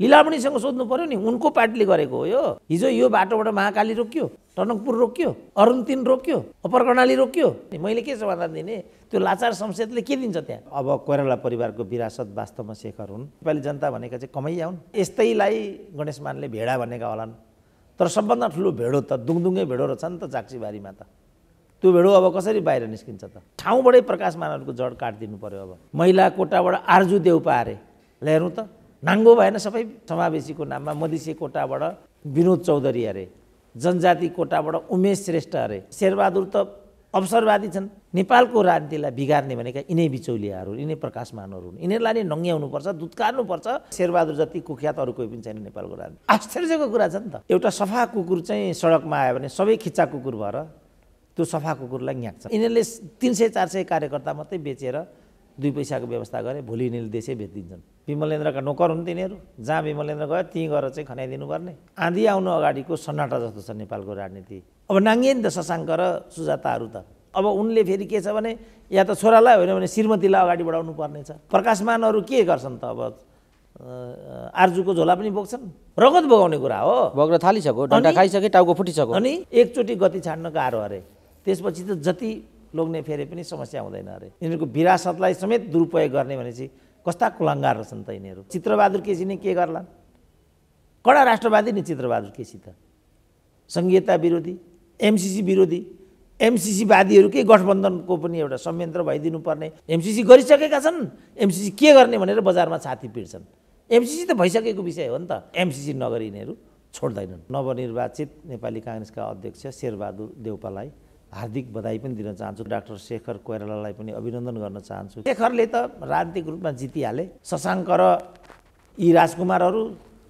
लीलामणिसँग सोध्नु पर्यो नि, उनको पार्टीले गरेको हो यो। हिजो यो बाटोबाट महाकाली रोकियो, टनकपुर रोकियो, अरुण 3 रोकियो, अप्पर कर्णाली रोकियो। मैले के समाधान दिने? त्यो लाचार संसदले के दिन्छ त्यहाँ? अब कोइराला परिवारको विरासत वास्तवमा शेखर हुन्। नेपाली जनता भनेका चाहिँ कमैया हुन्। यस्तैलाई गणेश मानले भेडा भनेका होलान्। तर सबभन्दा ठुलो भेडो त दुङदुङै भेडो रहेछ नि त चाक्सीबारीमा त। त्यो भेडो अब कसरी बाहिर निस्किन्छ त? ठाउँबाटै प्रकाश मानहरूको जड काटिदिनु पर्यो। अब महिला कोटाबाट आर्जु देउपा अरे, हेर्नु त नाङ्गो भएन सबै समावेशीको नाममा। मधेसी कोटाबाट विनोद चौधरी अरे, जनजाति कोटाबाट उमेश श्रेष्ठ अरे। शेरबहादुर त अवसरवादी छन्। नेपालको राजनीतिलाई बिगार्ने भनेका यिनै बिचौलियाहरू, यिनै प्रकाशमानहरू हुन्। यिनीहरूलाई नै नङ्ग्याउनुपर्छ, दुत्कार्नुपर्छ। शेरबहादुर जति कुख्यात अरू कोही पनि छैन नेपालको राजनीति। आश्चर्यको कुरा छ नि त। एउटा सफा कुकुर चाहिँ सडकमा आयो भने सबै खिच्चा कुकुर भएर त्यो सफा कुकुरलाई न्याक्छ। यिनीहरूले 300-400 कार्यकर्ता मात्रै बेचेर 2 पैसाको व्यवस्था गरे, भोलि यिनीहरूले देशै बेचिदिन्छन्। विमलेन्द्रका नोकर हुन् तिनीहरू। जहाँ विमलेन्द्र गयो त्यहीँ गएर चाहिँ खनाइदिनु पर्ने। आँधी आउनु अगाडिको सन्नाटा जस्तो छ नेपालको राजनीति। अब नाङ्गिए नि त शशाङ्क र सुजाताहरू त। अब उनले फेरि के छ भने या त छोरालाई होइन भने श्रीमतीलाई अगाडि बढाउनु पर्ने छ। प्रकाशमानहरू के गर्छन् त? अब आर्जुको झोला पनि बोक्छन्। रगत बगाउने कुरा हो। बग्न थालिसक्यो, डन्डा खाइसक्यो, टाउको फुटिसक्यो। अनि एकचोटि गति छाड्न गाह्रो अरे। त्यसपछि त जति लोग्ने फेरि पनि समस्या हुँदैन अरे। यिनीहरूको विरासतलाई समेत दुरुपयोग गर्ने भनेपछि कस्ता कुलङ्गार रहेछन् त यिनीहरू। चित्रबहादुर केसी नै के गर्लान्? कडा राष्ट्रवादी नि चित्रबहादुर केसी त। संघीयता विरोधी, एमसीसी विरोधी, एमसीसी वादीहरूकै गठबन्धनको पनि एउटा संयन्त्र भइदिनु पर्ने। एमसीसी गरिसकेका छन्, एमसीसी के गर्ने भनेर बजारमा छाती पिट्छन्। एमसीसी त भइसकेको विषय हो नि त। एमसीसी नगरी यिनीहरू छोड्दैनन्। नवनिर्वाचित नेपाली काङ्ग्रेसका अध्यक्ष शेरबहादुर देउपालाई हार्दिक बधाई पनि दिन चाहन्छु। डाक्टर शेखर कोइरालालाई पनि अभिनन्दन गर्न चाहन्छु। शेखरले त राजनीतिक रूपमा जितिहाले। शशाङ्क र यी राजकुमारहरू,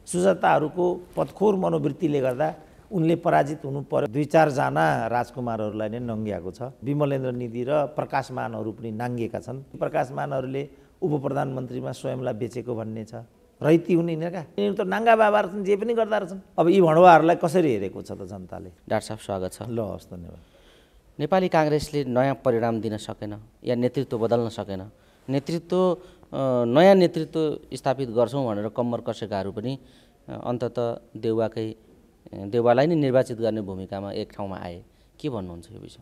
सुजाताहरूको पदखोर मनोवृत्तिले गर्दा उनले पराजित हुनु पर्यो। 2-4 जना राजकुमारहरूलाई नै नङ्ग्याएको छ। विमलेन्द्र निधि र प्रकाशमानहरू पनि नाङ्गिएका छन्। प्रकाशमानहरूले उप प्रधानमन्त्रीमा स्वयंलाई बेचेको भन्ने छ। रैती हुन् यिनीहरूका। यिनीहरू त नाङ्गा बाबाहरू छन्, जे पनि गर्दा रहेछन्। अब यी भणुवाहरूलाई कसरी हेरेको छ त जनताले? डाक्टर साहब स्वागत छ। ल हस्, धन्यवाद। नेपाली काङ्ग्रेसले नयाँ परिणाम दिन सकेन या नेतृत्व बदल्न सकेन। नयाँ नेतृत्व स्थापित गर्छौँ भनेर कम्मर कसेकाहरू पनि अन्ततः देउवालाई नै निर्वाचित गर्ने भूमिकामा एक ठाउँमा आए। के भन्नुहुन्छ यो विषय?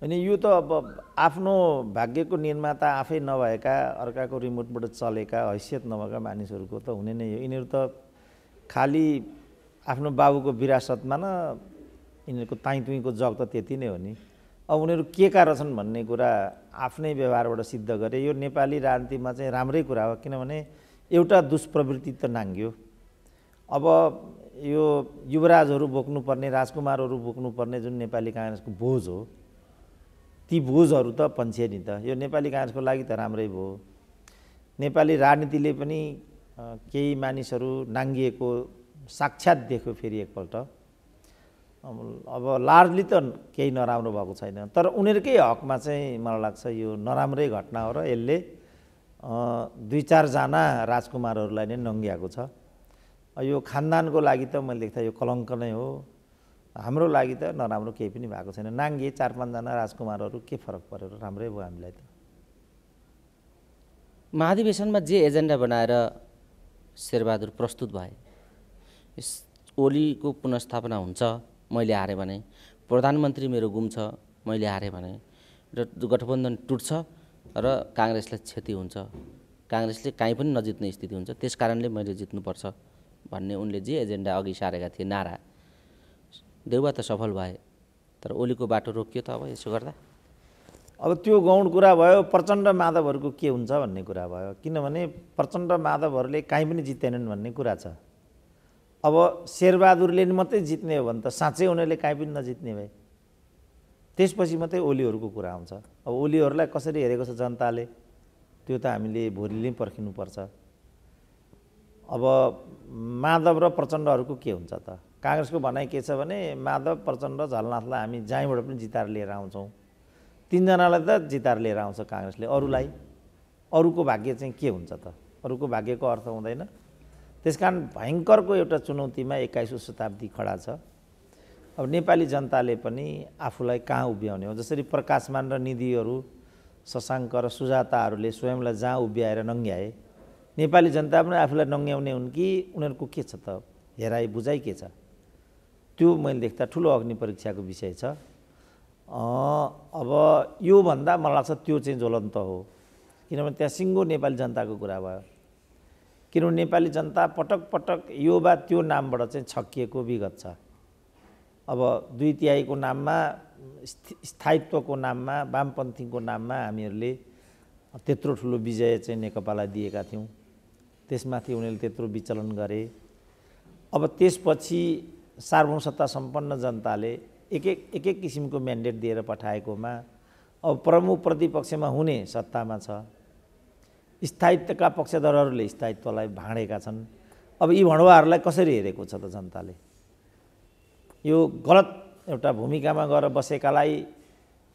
अनि यो त अब आफ्नो भाग्यको निर्माता आफै नभएका, अर्काको रिमोटबाट चलेका, हैसियत नभएका मानिसहरूको त हुने नै हो। यिनीहरू त खालि आफ्नो बाबुको विरासतमा न यिनीहरूको ताइतुईको जग त त्यति नै हो नि। अब उनीहरू के का रहेछन् भन्ने कुरा आफ्नै व्यवहारबाट सिद्ध गरे। यो नेपाली राजनीतिमा चाहिँ राम्रै कुरा हो, किनभने एउटा दुष्प्रवृत्ति त नाङ्ग्यो। अब यो युवराजहरू बोक्नुपर्ने, राजकुमारहरू बोक्नुपर्ने जुन नेपाली काङ्ग्रेसको बोझ हो, ती बोझहरू त पन्छे नि त। यो नेपाली काङ्ग्रेसको लागि त राम्रै भयो। नेपाली राजनीतिले पनि केही मानिसहरू नाङ्गिएको साक्षात् देख्यो फेरि एकपल्ट। अब लार्जली त केही नराम्रो भएको छैन, तर उनीहरूकै हकमा चाहिँ मलाई लाग्छ यो नराम्रै घटना हो र यसले 2-4 जना राजकुमारहरूलाई नै नङ्ग्याएको छ। यो खानदानको लागि त मैले देख्दा यो कलङ्क नै हो। हाम्रो लागि त नराम्रो केही पनि भएको छैन। नाङ्गिए 4-5 जना राजकुमारहरू के फरक परेर राम्रै भयो हामीलाई त। महाधिवेशनमा जे एजेन्डा बनाएर शेरबहादुर प्रस्तुत भए, ओलीको पुनर्स्थापना हुन्छ मैले हारेँ भने, प्रधानमन्त्री मेरो गुम छ मैले हारेँ भने, र गठबन्धन टुट्छ र काङ्ग्रेसलाई क्षति हुन्छ, काङ्ग्रेसले काहीँ पनि नजित्ने स्थिति हुन्छ, त्यस कारणले मैले जित्नुपर्छ भन्ने उनले जे एजेन्डा अघि सारेका थिए नारा, देउबा त सफल भए, तर ओलीको बाटो रोकियो त अब यसो गर्दा। अब त्यो गौण कुरा भयो। प्रचण्ड माधवहरूको के हुन्छ भन्ने कुरा भयो, किनभने प्रचण्ड माधवहरूले काहीँ पनि जित्दैनन् भन्ने कुरा छ। अब शेरबहादुरले मात्रै जित्ने हो भने त साँच्चै उनीहरूले काहीँ पनि नजित्ने भए। त्यसपछि मात्रै ओलीहरूको कुरा आउँछ। अब ओलीहरूलाई कसरी हेरेको छ जनताले त्यो त हामीले भोलि पर्खिनुपर्छ। अब माधव र प्रचण्डहरूको के हुन्छ त? काङ्ग्रेसको भनाइ के छ भने माधव, प्रचण्ड, झलनाथलाई हामी जहीँबाट पनि जिताएर लिएर आउँछौँ। 3 जनालाई त जिताएर लिएर आउँछ काङ्ग्रेसले। अरूको भाग्य चाहिँ के हुन्छ त? अरूको भाग्यको अर्थ हुँदैन। त्यसकारण भयङ्करको एउटा चुनौतीमा 21औं शताब्दी खडा छ। अब नेपाली जनताले पनि आफूलाई कहाँ उभ्याउने हो? जसरी प्रकाशमान र निधिहरू, शशाङ्क र सुजाताहरूले स्वयंलाई जहाँ उभ्याएर नङ्ग्याए, नेपाली जनता पनि आफूलाई नङ्ग्याउने हुन् कि उनीहरूको के छ त हेराइ बुझाइ के छ, त्यो मैले देख्दा ठुलो अग्नि परीक्षाको विषय छ। अब योभन्दा मलाई लाग्छ त्यो चाहिँ ज्वलन्त हो, किनभने त्यहाँ सिङ्गो नेपाली जनताको कुरा भयो। किनभने नेपाली जनता पटक पटक यो वा त्यो नामबाट चाहिँ छक्किएको विगत छ। अब 2/3 नाममा, स्थायित्वको नाममा, वामपन्थीको नाममा हामीहरूले त्यत्रो ठुलो विजय चाहिँ नेकपालाई दिएका थियौँ। त्यसमाथि उनीहरूले त्यत्रो विचलन गरे। अब त्यसपछि सार्वभौम सत्ता सम्पन्न जनताले एक एक किसिमको म्यान्डेट दिएर पठाएकोमा अब प्रमुख प्रतिपक्षमा हुने सत्तामा छ, स्थायित्वका पक्षधरहरूले स्थायित्वलाई भाँडेका छन्। अब यी भणुवाहरूलाई कसरी हेरेको छ त जनताले? यो गलत एउटा भूमिकामा गएर बसेकालाई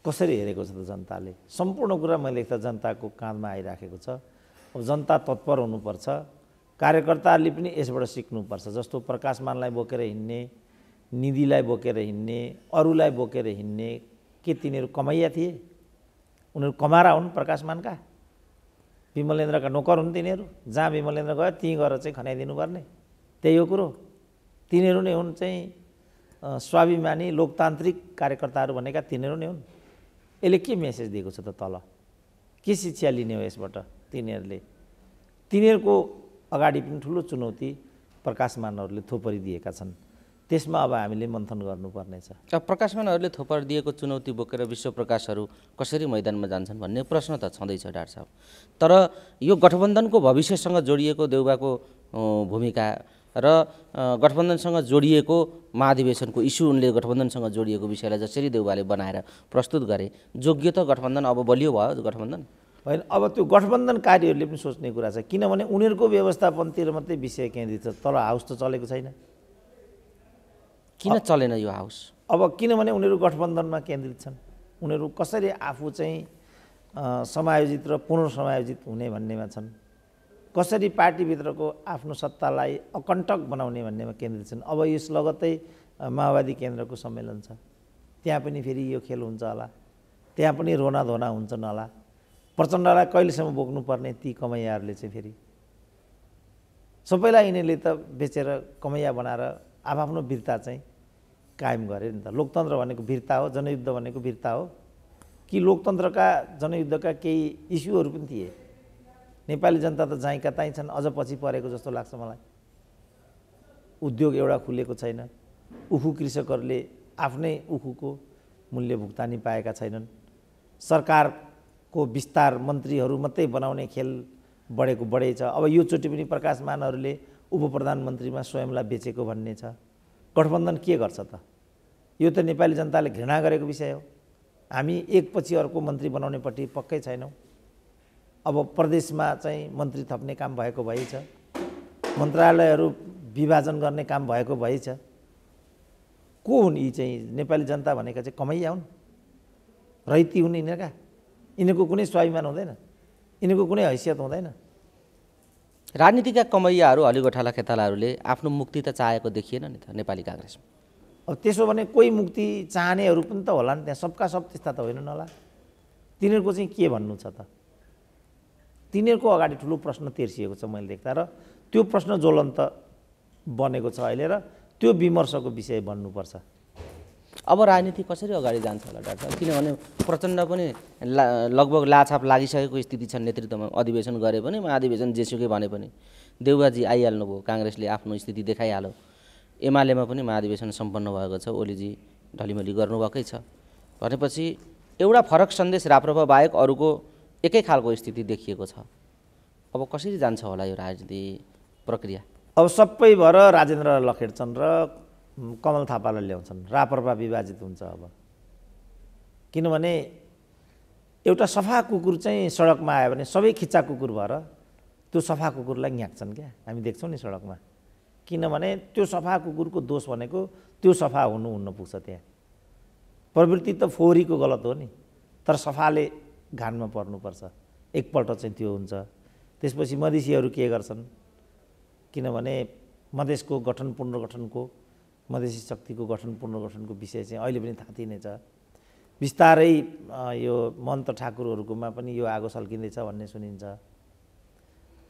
कसरी हेरेको छ त जनताले? सम्पूर्ण कुरा मैले देख्दा जनताको काँधमा आइराखेको छ। अब जनता तत्पर हुनुपर्छ, कार्यकर्ताहरूले पनि यसबाट सिक्नुपर्छ। जस्तो प्रकाशमानलाई बोकेर हिँड्ने, निधिलाई बोकेर हिँड्ने, अरूलाई बोकेर हिँड्ने, के तिनीहरू कमैया थिए? उनीहरू कमारा हुन् प्रकाशमानका? विमलेन्द्रका नोकर हुन् तिनीहरू? जहाँ विमलेन्द्र गयो त्यहीँ गएर चाहिँ खनाइदिनु पर्ने, त्यही हो कुरो। तिनीहरू नै हुन् चाहिँ स्वाभिमानी लोकतान्त्रिक कार्यकर्ताहरू भनेका, तिनीहरू नै हुन्। यसले के मेसेज दिएको छ त तल? के शिक्षा लिने हो यसबाट तिनीहरूले? तिनीहरूको अगाडि पनि ठुलो चुनौती प्रकाशमानहरूले थोपरिदिएका छन्। त्यसमा अब हामीले मन्थन गर्नुपर्नेछ। प्रकाशमानहरूले थोपरिदिएको चुनौती बोकेर विश्व प्रकाशहरू कसरी मैदानमा जान्छन् भन्ने प्रश्न त छँदैछ डाक्टर साहब। तर यो गठबन्धनको भविष्यसँग जोडिएको देउबाको भूमिका र गठबन्धनसँग जोडिएको महाधिवेशनको इस्यु, उनले गठबन्धनसँग जोडिएको विषयलाई जसरी देउबाले बनाएर प्रस्तुत गरे, जोग्य त गठबन्धन अब बलियो भयो गठबन्धन होइन? अब त्यो गठबन्धनकारीहरूले पनि सोच्ने कुरा छ, किनभने उनीहरूको व्यवस्थापनतिर मात्रै विषय केन्द्रित छ, तर हाउस त चलेको छैन। किन चलेन यो हाउस? अब किनभने उनीहरू गठबन्धनमा केन्द्रित छन्। उनीहरू कसरी आफू चाहिँ समायोजित र पुनर्समायोजित हुने भन्नेमा छन्, कसरी पार्टीभित्रको आफ्नो सत्तालाई अकण्टक बनाउने भन्नेमा केन्द्रित छन्। अब यस लगत्तै माओवादी केन्द्रको सम्मेलन छ, त्यहाँ पनि फेरि यो खेल हुन्छ होला, त्यहाँ पनि रोना धोना हुन्छन् होला। प्रचण्डलाई कहिलेसम्म बोक्नुपर्ने ती कमैयाहरूले चाहिँ फेरि सबैलाई यिनीहरूले त बेचेर कमैया बनाएर आफ्नो वीरता चाहिँ कायम गरे नि त। लोकतन्त्र भनेको वीरता हो, जनयुद्ध भनेको वीरता हो कि? लोकतन्त्रका जनयुद्धका केही इस्युहरू पनि थिए। नेपाली जनता त जहीँका तहीँ छन्, अझ पछि परेको जस्तो लाग्छ मलाई। उद्योग एउटा खुलेको छैन, उखु कृषकहरूले आफ्नै उखुको मूल्य भुक्तानी पाएका छैनन्, सरकारको विस्तार मन्त्रीहरू मात्रै बनाउने खेल बढेको बढै छ। अब योचोटि पनि प्रकाशमानहरूले उप प्रधानमन्त्रीमा स्वयंलाई बेचेको भन्ने छ। गठबन्धन के गर्छ त? यो त नेपाली जनताले घृणा गरेको विषय हो। हामी एकपछि अर्को मन्त्री बनाउनेपट्टि पक्कै छैनौँ। अब प्रदेशमा चाहिँ मन्त्री थप्ने काम भएको भइ छ, मन्त्रालयहरू विभाजन गर्ने काम भएको भइ छ। को हुन् यी चाहिँ? नेपाली जनता भनेका चाहिँ कमैया हुन्, रैती हुन् यिनीहरूका? यिनीहरूको कुनै स्वाभिमान हुँदैन, यिनीहरूको कुनै हैसियत हुँदैन। राजनीतिका कमैयाहरू हलिगोठाला खेतालाहरूले आफ्नो मुक्ति त चाहेको देखिएन नि त नेपाली काङ्ग्रेसमा। अब त्यसो भने कोही मुक्ति चाहनेहरू पनि त होला नि त्यहाँ, सबका सब त्यस्ता त होइनन् होला। तिनीहरूको चाहिँ के भन्नु छ त? तिनीहरूको अगाडि ठुलो प्रश्न तेर्सिएको छ मैले देख्दा, र त्यो प्रश्न ज्वलन्त बनेको छ अहिले, र त्यो विमर्शको विषय बन्नुपर्छ। अब राजनीति कसरी अगाडि जान्छ होला डाक्टर साहब? किनभने प्रचण्ड पनि लगभग लाछाप लागिसकेको स्थिति छ नेतृत्वमा। अधिवेशन गरे पनि, महाधिवेशन जेसुकै भने पनि देउबाजी आइहाल्नुभयो, काङ्ग्रेसले आफ्नो स्थिति देखाइहाल्यो। एमालेमा पनि महाधिवेशन सम्पन्न भएको छ, ओलीजी ढलिमली गर्नुभएकै छ भनेपछि एउटा फरक सन्देश राप्रपा बाहेक अरूको एकै खालको स्थिति देखिएको छ। अब कसरी जान्छ होला यो राजनीति प्रक्रिया? अब सबै भएर राजेन्द्र लखेड्छन् र कमल थापालाई ल्याउँछन्, राप्रपा विभाजित हुन्छ। अब किनभने एउटा सफा कुकुर चाहिँ सडकमा आयो भने सबै खिच्चा कुकुर भएर त्यो सफा कुकुरलाई न्याक्छन् क्या, हामी देख्छौँ नि सडकमा। किनभने त्यो सफा कुकुरको दोष भनेको त्यो सफा हुन्न पुग्छ। त्यहाँ प्रवृत्ति त फोहोरीको गलत हो नि, तर सफाले घानमा पर्नुपर्छ। एकपल्ट चाहिँ त्यो हुन्छ। त्यसपछि मधेसीहरू के गर्छन्? किनभने मधेसको गठन पुनर्गठनको, मधेसी शक्तिको गठन पुनर्गठनको विषय चाहिँ अहिले पनि थाहा नै छ। बिस्तारै यो महन्त ठाकुरहरूकोमा पनि यो आगो सल्किँदैछ भन्ने सुनिन्छ।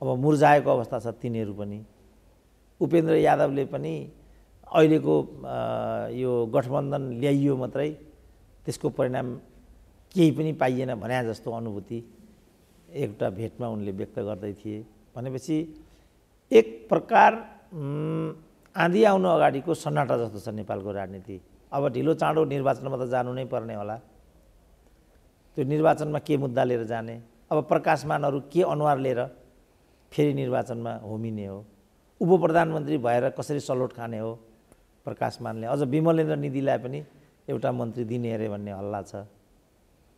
अब मुर्जाएको अवस्था छ तिनीहरू पनि। उपेन्द्र यादवले पनि अहिलेको यो गठबन्धन ल्याइयो मात्रै त्यसको परिणाम केही पनि पाइएन भने जस्तो अनुभूति एउटा भेटमा उनले व्यक्त गर्दै थिए। भनेपछि एक प्रकार आँधी आउनु अगाडिको सन्नाटा जस्तो छ नेपालको राजनीति। अब ढिलो चाँडो निर्वाचनमा त जानु नै पर्ने होला। त्यो निर्वाचनमा के मुद्दा लिएर जाने, अब प्रकाशमानहरू के अनुहार लिएर फेरि निर्वाचनमा होमिने हो, उप प्रधानमन्त्री भएर कसरी सलोट खाने हो प्रकाशमानले। अझ विमलेन्द्र निधिलाई पनि एउटा मन्त्री दिने अरे भन्ने हल्ला छ।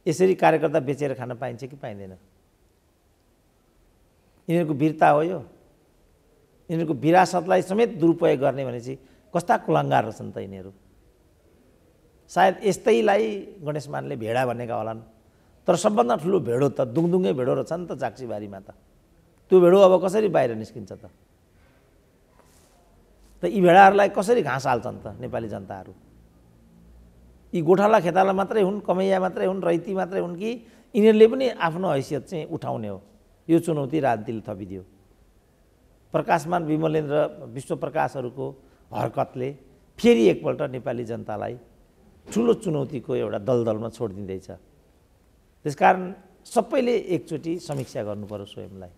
यसरी कार्यकर्ता बेचेर खान पाइन्छ कि पाइँदैन? यिनीहरूको वीरता हो यो? यिनीहरूको विरासतलाई समेत दुरुपयोग गर्ने भनेपछि कस्ता कुलङ्गार रहेछन् त यिनीहरू। सायद यस्तैलाई गणेश मानले भेडा भनेका होलान्। तर सबभन्दा ठुलो भेडो त दुङदुङै भेडो रहेछ नि त चाक्सीबारीमा त। त्यो भेडो अब कसरी बाहिर निस्किन्छ त? यी भेडाहरूलाई कसरी घाँस हाल्छन् त नेपाली जनताहरू? यी गोठाला खेताला मात्रै हुन्, कमैया मात्रै हुन्, रैती मात्रै हुन् कि यिनीहरूले पनि आफ्नो हैसियत चाहिँ उठाउने हो? यो चुनौती राजनीतिले थपिदियो। प्रकाशमान, विमलेन्द्र, विश्वप्रकाशहरूको हरकतले फेरि एकपल्ट नेपाली जनतालाई ठुलो चुनौतीको एउटा दलदलमा छोडिदिँदैछ। त्यसकारण सबैले एकचोटि समीक्षा गर्नु पर्यो स्वयंलाई।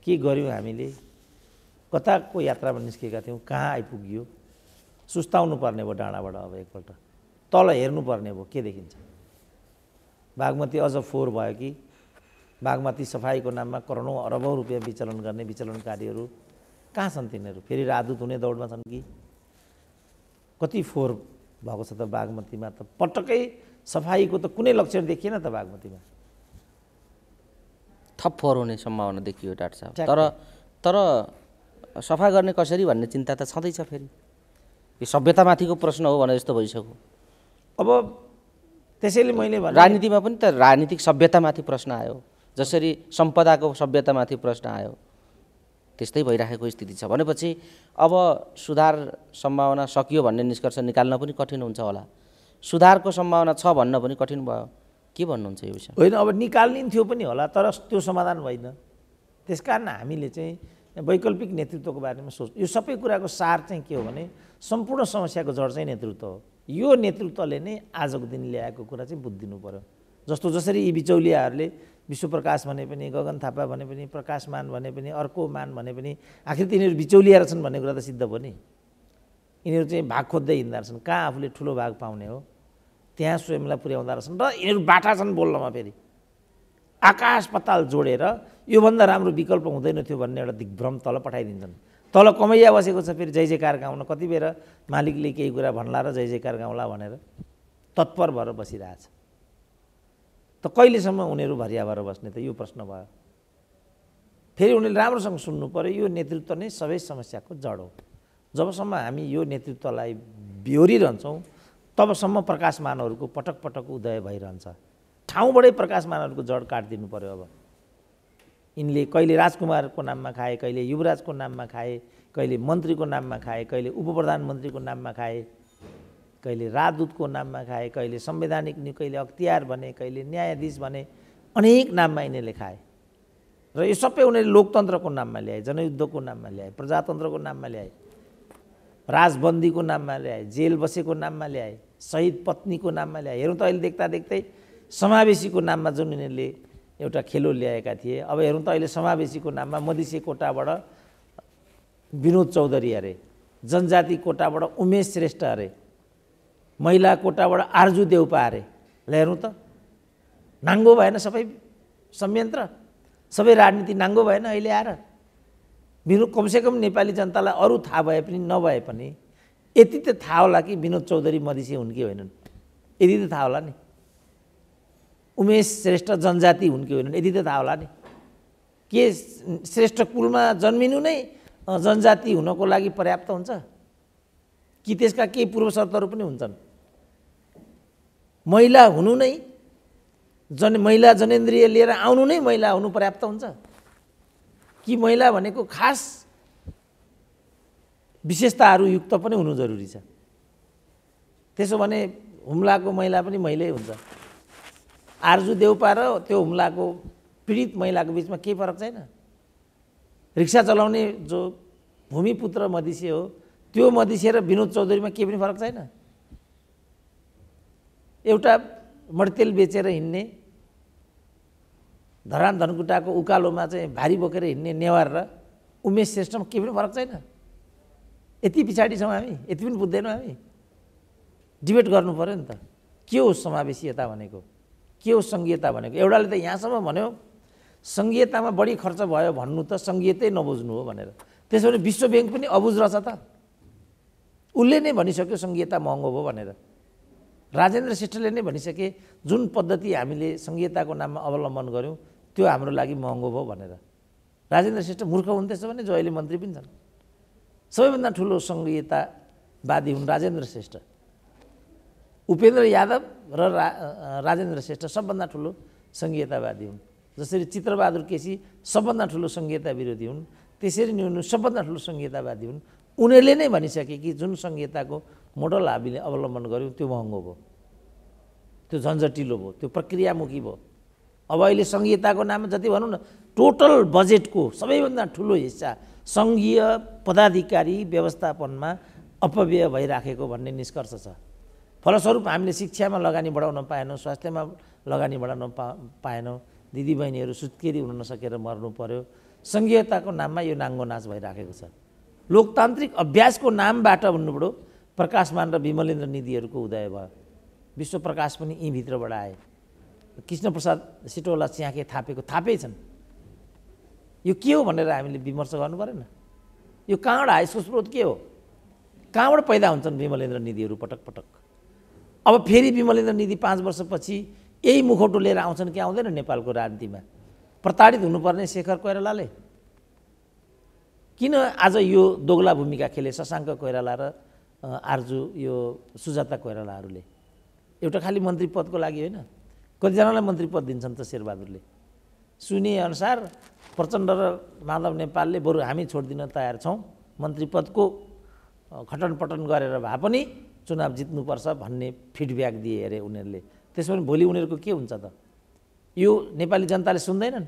के गर्यौँ हामीले? कताको यात्रामा निस्केका थियौँ, कहाँ आइपुग्यो? सुस्ताउनु पर्ने भयो डाँडाबाट। अब एकपल्ट तल हेर्नुपर्ने भयो, के देखिन्छ? बागमती अझ फोहोर भयो कि? बागमती सफाइको नाममा करोडौँ अरबौँ रुपियाँ विचलन गर्ने विचलनकारीहरू कहाँ छन् तिनीहरू? फेरि राजदूत हुने दौडमा छन् कि? कति फोहोर भएको छ त बागमतीमा? त पटक्कै सफाइको त कुनै लक्षण देखिएन त बागमतीमा। थप फोहोर हुने सम्भावना देखियो डाक्टर साहब। तर सफा गर्ने कसरी भन्ने चिन्ता त छँदैछ। फेरि यो सभ्यतामाथिको प्रश्न हो भने जस्तो भइसक्यो। अब त्यसैले मैले भने राजनीतिमा पनि त राजनीतिक सभ्यतामाथि प्रश्न आयो, जसरी सम्पदाको सभ्यतामाथि प्रश्न आयो, त्यस्तै भइराखेको स्थिति छ। भनेपछि अब सुधार सम्भावना सकियो भन्ने निष्कर्ष निकाल्न पनि कठिन हुन्छ होला। सुधारको सम्भावना छ भन्न पनि कठिन भयो। के भन्नुहुन्छ यो विषय? होइन, अब निकाल्निन्थ्यो पनि होला, तर त्यो समाधान भएन। त्यसकारण हामीले चाहिँ वैकल्पिक नेतृत्वको बारेमा सोच। यो सबै कुराको सार चाहिँ के हो भने सम्पूर्ण समस्याको जड चाहिँ नेतृत्व हो। यो नेतृत्वले नै आजको दिन ल्याएको कुरा चाहिँ बुझिदिनु पर्यो। जसरी यी बिचौलियाहरूले विश्वप्रकाश भने पनि, गगन थापा भने पनि, प्रकाशमान भने पनि, अर्को मान भने पनि, आखिर तिनीहरू बिचौलिया रहेछन् भन्ने कुरा त सिद्ध भयो नि। यिनीहरू चाहिँ भाग खोज्दै हिँड्दा रहेछन्। कहाँ आफूले ठुलो भाग पाउने हो त्यहाँ स्वयंलाई पुर्याउँदा रहेछन्। र यिनीहरू बाटा छन् बोल्नमा। फेरि आकाश पताल जोडेर योभन्दा राम्रो विकल्प हुँदैन थियो भन्ने एउटा दिग्भ्रम तल पठाइदिन्छन्। तल कमैया बसेको छ, फेरि जय जयकार गाउन कति बेर मालिकले केही कुरा भन्ला र जय जयकार गाउँला भनेर तत्पर भएर बसिरहेछ। त कहिलेसम्म उनीहरू भरिया भएर बस्ने त? यो प्रश्न भयो। फेरि उनीहरूले राम्रोसँग सुन्नु पर्यो। यो नेतृत्व नै सबै समस्याको जड हो। जबसम्म हामी यो नेतृत्वलाई बिहोरिरहन्छौँ तबसम्म प्रकाशमानहरूको पटक पटक उदय भइरहन्छ। ठाउँबाटै प्रकाशमानहरूको जड काटिदिनु पर्यो। अब यिनले कहिले राजकुमारको नाममा खाए, कहिले युवराजको नाममा खाए, कहिले मन्त्रीको नाममा खाए, कहिले उप प्रधानमन्त्रीको नाममा खाए, कहिले राजदूतको नाममा खाए, कहिले संवैधानिक कहिले अख्तियार भने, कहिले न्यायाधीश भने, अनेक नाममा यिनीहरूले खाए। र यो सबै उनीहरूले लोकतन्त्रको नाममा ल्याए, जनयुद्धको नाममा ल्याए, प्रजातन्त्रको नाममा ल्याए, राजबन्दीको नाममा ल्याए, जेल बसेको नाममा ल्याए, शहीद पत्नीको नाममा ल्याए। हेरौँ त अहिले देख्दा देख्दै समावेशीको नाममा जुन यिनीहरूले एउटा खेलो ल्याएका थिए, अब हेरौँ त अहिले समावेशीको नाममा मधेसी कोटाबाट विनोद चौधरी अरे, जनजाति कोटाबाट उमेश श्रेष्ठ अरे, महिला कोटाबाट आर्जु देउपा अरे। ल हेरौँ त, नाङ्गो भएन सबै संयन्त्र, सबै राजनीति नाङ्गो भएन अहिले आएर? विनोद कमसेकम नेपाली जनतालाई अरू थाहा भए पनि नभए पनि यति त थाहा होला कि विनोद चौधरी मधेसी हुन् कि होइनन्, यति त थाहा होला नि। उमेश श्रेष्ठ जनजाति हुन् कि होइनन्, यति त थाहा होला नि। के श्रेष्ठ कुलमा जन्मिनु नै जनजाति हुनको लागि पर्याप्त हुन्छ कि त्यसका केही पूर्व शर्तहरू पनि हुन्छन्? महिला हुनु नै, महिला जनेन्द्रिय लिएर आउनु नै महिला हुनु पर्याप्त हुन्छ कि महिला भनेको खास विशेषताहरू युक्त पनि हुनु जरुरी छ? त्यसो भने हुम्लाको महिला पनि महिलै हुन्छ। आर्जु देउपा र त्यो हुम्लाको पीडित महिलाको बिचमा केही फरक छैन? रिक्सा चलाउने जो भूमिपुत्र मधेसी हो त्यो मधेसी र विनोद चौधरीमा केही पनि फरक छैन। एउटा मडतेल बेचेर हिँड्ने धरान धनकुटाको उकालोमा चाहिँ भारी बोकेर हिँड्ने नेवार र उमेश श्रेष्ठमा केही पनि फरक छैन। यति पछाडि छौँ हामी, यति पनि बुझ्दैनौँ हामी। डिबेट गर्नु पर्यो नि त, के हो समावेशीयता भनेको, के हो सङ्घीयता भनेको। एउटाले त यहाँसम्म भन्यो सङ्घीयतामा बढी खर्च भयो भन्नु त सङ्घीयतै नबुझ्नु हो भनेर। त्यसो भने विश्व ब्याङ्क पनि अबुझ रहेछ त, उसले नै भनिसक्यो सङ्घीयता महँगो भयो भनेर। राजेन्द्र श्रेष्ठले नै भनिसके जुन पद्धति हामीले सङ्घीयताको नाममा अवलम्बन गऱ्यौँ त्यो हाम्रो लागि महँगो भयो भनेर। राजेन्द्र श्रेष्ठ मूर्ख हुन् त्यसो भने, जो अहिले मन्त्री पनि छन्। सबैभन्दा ठुलो सङ्घीयतावादी हुन् राजेन्द्र श्रेष्ठ। उपेन्द्र यादव र राजेन्द्र श्रेष्ठ सबभन्दा ठुलो सङ्घीयतावादी हुन्। जसरी चित्रबहादुर केसी सबभन्दा ठुलो सङ्घीयता विरोधी हुन्, त्यसरी नै उनी सबभन्दा ठुलो सङ्घीयतावादी हुन्। उनीहरूले नै भनिसके कि जुन सङ्घीयताको मोडल हामीले अवलम्बन गऱ्यौँ त्यो महँगो भयो, त्यो झन्झटिलो भयो, त्यो प्रक्रियामुखी भयो। अब अहिले सङ्घीयताको नाममा जति भनौँ न, टोटल बजेटको सबैभन्दा ठुलो हिस्सा सङ्घीय पदाधिकारी व्यवस्थापनमा अपव्यय भइराखेको भन्ने निष्कर्ष छ। फलस्वरूप हामीले शिक्षामा लगानी बढाउन पाएनौँ, स्वास्थ्यमा लगानी बढाउन पाएनौँ, दिदीबहिनीहरू सुत्केरी हुन नसकेर मर्नु पर्यो। सङ्घीयताको नाममा यो नाङ्गो नाच भइराखेको छ। लोकतान्त्रिक अभ्यासको नामबाट भन्नुपऱ्यो प्रकाशमान र विमलेन्द्र निधिहरूको उदय भयो। विश्व प्रकाश पनि यहीँभित्रबाट आए। कृष्णप्रसाद सिटौला च्याखे थापै छन्। यो के हो भनेर हामीले विमर्श गर्नु परेन। यो कहाँबाट आयो, यसको स्रोत के हो, कहाँबाट पैदा हुन्छन् विमलेन्द्र निधिहरू पटक पटक। अब फेरि विमलेन्द्र निधि 5 वर्षपछि यही मुखौटो लिएर आउँछन् कि आउँदैन नेपालको राजनीतिमा। प्रताडित हुनुपर्ने शेखर कोइरालाले किन आज यो दोगला भूमिका खेले शशाङ्क कोइराला र आर्जु यो सुजाता कोइरालाहरूले। एउटा खालि मन्त्री पदको लागि होइन, कतिजनालाई मन्त्री पद दिन्छन् त शेरबहादुरले। सुने अनुसार प्रचण्ड र माधव नेपालले बरु हामी छोडिदिन तयार छौँ, मन्त्री पदको खटनपटन गरेर भए पनि चुनाव जित्नुपर्छ भन्ने फिडब्याक दिए अरे उनीहरूले। त्यसो भने भोलि उनीहरूको के हुन्छ त? यो नेपाली जनताले सुन्दैनन्?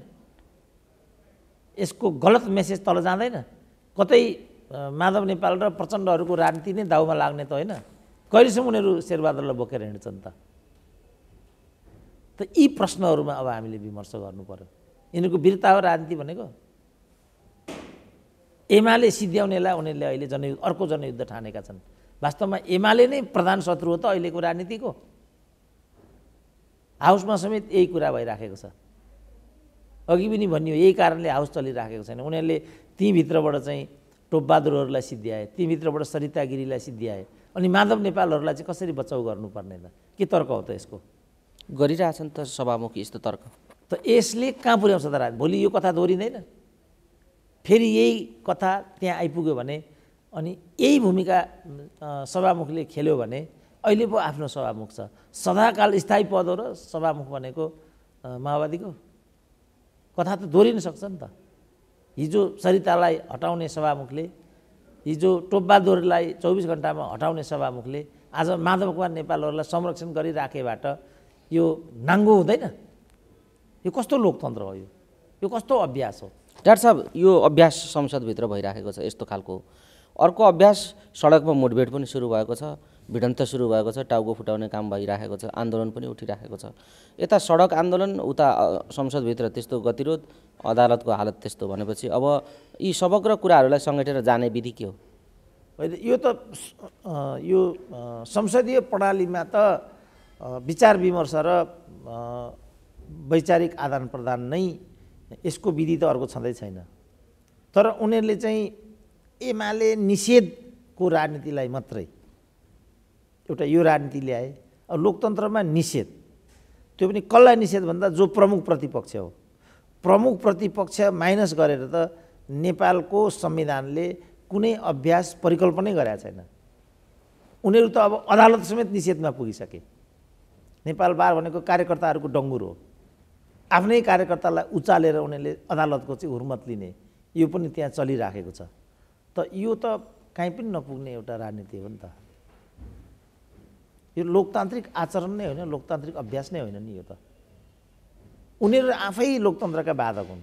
यसको गलत मेसेज तल जाँदैन? कतै माधव नेपाल र प्रचण्डहरूको राजनीति नै दाउमा लाग्ने त होइन? कहिलेसम्म उनीहरू शेरबहादुरलाई बोकेर हिँड्छन् त? यी प्रश्नहरूमा अब हामीले विमर्श गर्नु पर्यो। यिनीहरूको वीरता हो राजनीति भनेको। एमाले सिद्ध्याउनेलाई उनीहरूले अहिले अर्को जनयुद्ध ठानेका छन्। वास्तवमा एमाले नै प्रधान शत्रु हो त अहिलेको राजनीतिको। हाउसमा समेत यही कुरा भइराखेको छ। अघि पनि भनियो यही कारणले हाउस चलिराखेको छैन। उनीहरूले तीभित्रबाट चाहिँ टोपबहादुरहरूलाई सिद्ध्याए, तीभित्रबाट सरिता गिरीलाई सिद्ध्याए, अनि माधव नेपालहरूलाई चाहिँ कसरी बचाउ गर्नुपर्ने त? के तर्क हो त यसको? गरिरहेछन् त सभामुख यस्तो तर्क। त यसले कहाँ पुर्याउँछ त राज? भोलि यो कथा दोहोरिँदैन? फेरि यही कथा त्यहाँ आइपुग्यो भने अनि यही भूमिका सभामुखले खेल्यो भने, अहिले पो आफ्नो सभामुख छ, सदाकाल स्थायी पद हो र सभामुख भनेको माओवादीको, कथा त दोहोरिन सक्छ नि त। हिजो सरितालाई हटाउने सभामुखले, हिजो टोपबहादुरलाई 24 घण्टामा हटाउने सभामुखले आज माधव कुमार नेपालहरूलाई संरक्षण गरिराखेबाट यो नाङ्गो हुँदैन? यो कस्तो लोकतन्त्र हो? यो कस्तो अभ्यास हो? डाक्टर साहब, यो अभ्यास संसदभित्र भइराखेको छ यस्तो खालको। अर्को अभ्यास सडकमा मुठभेड पनि सुरु भएको छ, भिडन्त सुरु भएको छ, टाउको फुटाउने काम भइराखेको छ, आन्दोलन पनि उठिराखेको छ। यता सडक आन्दोलन, उता संसदभित्र त्यस्तो गतिरोध, अदालतको हालत त्यस्तो भनेपछि अब यी समग्र कुराहरूलाई समेटेर जाने विधि के हो? होइन, यो त यो संसदीय प्रणालीमा त विचार विमर्श र वैचारिक आदान प्रदान नै यसको विधि त अर्को छँदै छैन। तर उनीहरूले चाहिँ एमाले निषेधको राजनीतिलाई मात्रै एउटा यो राजनीति ल्याए। अब लोकतन्त्रमा निषेध, त्यो पनि कसलाई निषेध भन्दा जो प्रमुख प्रतिपक्ष हो। प्रमुख प्रतिपक्ष माइनस गरेर त नेपालको संविधानले कुनै अभ्यास परिकल्पनै गरेका छैन। उनीहरू त अब अदालत समेत निषेधमा पुगिसके। नेपाल बार भनेको कार्यकर्ताहरूको डङ्गुर हो। आफ्नै कार्यकर्तालाई उचालेर उनीहरूले अदालतको चाहिँ हुर्मत लिने, यो पनि त्यहाँ चलिराखेको छ। त यो त कहीँ पनि नपुग्ने एउटा राजनीति हो नि त। यो लोकतान्त्रिक आचरण नै होइन, लोकतान्त्रिक अभ्यास नै होइन नि यो त। उनीहरू आफै लोकतन्त्रका बाधक हुन्।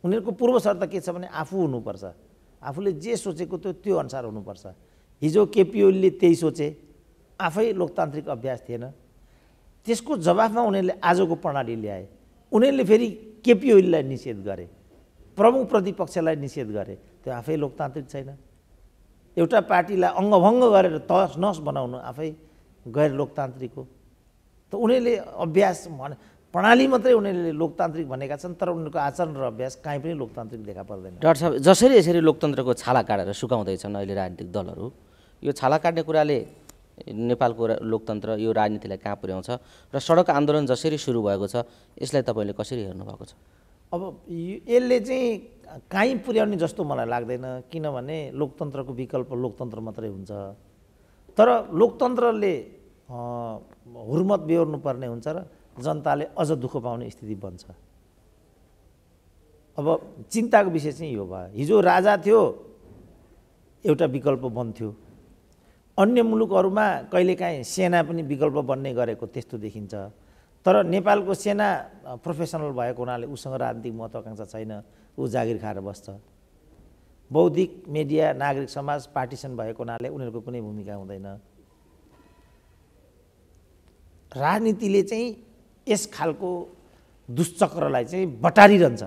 उनीहरूको पूर्व शर्त के छ भने आफू हुनुपर्छ, आफूले जे सोचेको त्यो अनुसार हुनुपर्छ। हिजो केपी ओलीले त्यही सोचे, आफै लोकतान्त्रिक अभ्यास थिएन, त्यसको जवाफमा उनीहरूले आजको प्रणाली ल्याए। उनीहरूले फेरि केपी ओलीलाई निषेध गरे, प्रमुख प्रतिपक्षलाई निषेध गरे, त्यो आफै लोकतान्त्रिक छैन। एउटा पार्टीलाई अङ्गभङ्ग गरेर तहस नहस बनाउनु आफै गैर लोकतान्त्रिक हो। त उनीहरूले अभ्यास प्रणाली मात्रै उनीहरूले लोकतान्त्रिक भनेका छन्, तर उनीहरूको आचरण र अभ्यास कहीँ पनि लोकतान्त्रिक देखा पर्दैन। डाक्टर साहब, जसरी यसरी लोकतन्त्रको छाला काटेर सुकाउँदैछन् अहिले राजनीतिक दलहरू, यो छाला काट्ने कुराले नेपालको लोकतन्त्र यो राजनीतिलाई कहाँ पुर्याउँछ र सडक आन्दोलन जसरी सुरु भएको छ यसलाई तपाईँले कसरी हेर्नुभएको छ? अब यसले चाहिँ कहीँ पुर्याउने जस्तो मलाई लाग्दैन, किनभने लोकतन्त्रको विकल्प लोकतन्त्र मात्रै हुन्छ। तर लोकतन्त्रले हुर्मत बेहोर्नु पर्ने हुन्छ र जनताले अझ दुःख पाउने स्थिति बन्छ। अब चिन्ताको विषय चाहिँ यो भयो, हिजो राजा थियो एउटा विकल्प बन्थ्यो, अन्य मुलुकहरूमा कहिलेकाहीँ सेना पनि विकल्प बन्ने गरेको त्यस्तो देखिन्छ। तर नेपालको सेना प्रोफेसनल भएको हुनाले उसँग राजनीतिक महत्त्वाकांक्षा छैन, ऊ जागिर खाएर बस्छ। बौद्धिक मिडिया नागरिक समाज पार्टिसन भएको हुनाले उनीहरूको कुनै भूमिका हुँदैन। राजनीतिले चाहिँ यस खालको दुश्चक्रलाई चाहिँ बटारिरहन्छ।